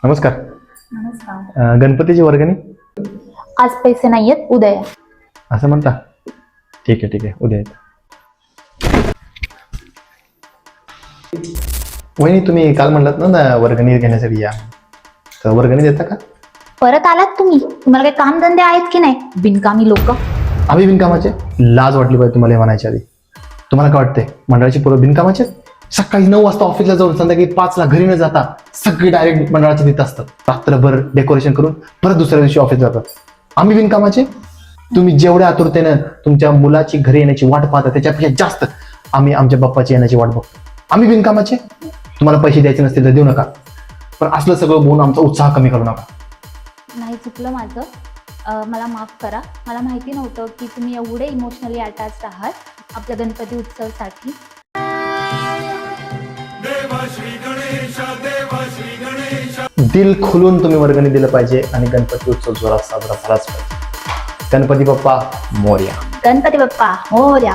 नमस्कार. नमस्कार. गणपतीची वर्गणी आज पैसे नाहीयेत, उद्या या. असं म्हणता? ठीक आहे उद्या येतो. वहिनी तुम्ही काल म्हणलात ना वर्गणी घेण्यासाठी या, तर वर्गणी देता का? परत आलात तुम्ही? तुम्हाला काही कामधंदे आहेत की नाही? बिनकामी लोक. आम्ही बिनकामाचे? लाज वाटली पाहिजे तुम्हाला म्हणायच्या आधी. तुम्हाला काय वाटतंय मंडळाची पोरं बिनकामाचे? सकाळी 9 वाजता ऑफिसला जाऊन संध्याकाळी 5 ला घरी न जाता सगळी डायरेक्ट मंडळाचे तिथं असतात. रात्रभर डेकोरेशन करून परत दुसऱ्या दिवशी ऑफिस जातात. आम्ही बिनकामाचे? तुम्ही जेवढ्या आतुरतेनं तुमच्या मुलाची घरी येण्याची वाट पाहता त्याच्यापेक्षा जास्त आम्ही आमच्या बाप्पाची येण्याची वाट बघतो. आम्ही बिनकामाचे? तुम्हाला पैसे द्यायचे नसतील तर देऊ नका, पण असलं सगळं बोलून आमचा उत्साह कमी करू नका. नाही, चुकलं माझं. मला माफ करा. मला माहिती नव्हतं की तुम्ही एवढे इमोशनली अटॅच्ड आहात आपल्या गणपती उत्सवासाठी. दिल खुलून तुम्ही वर्गणी दिलं पाहिजे आणि गणपती उत्सव जोरात साजरा झालाच पाहिजे. गणपती बाप्पा मोरया. गणपती बाप्पा मोरया.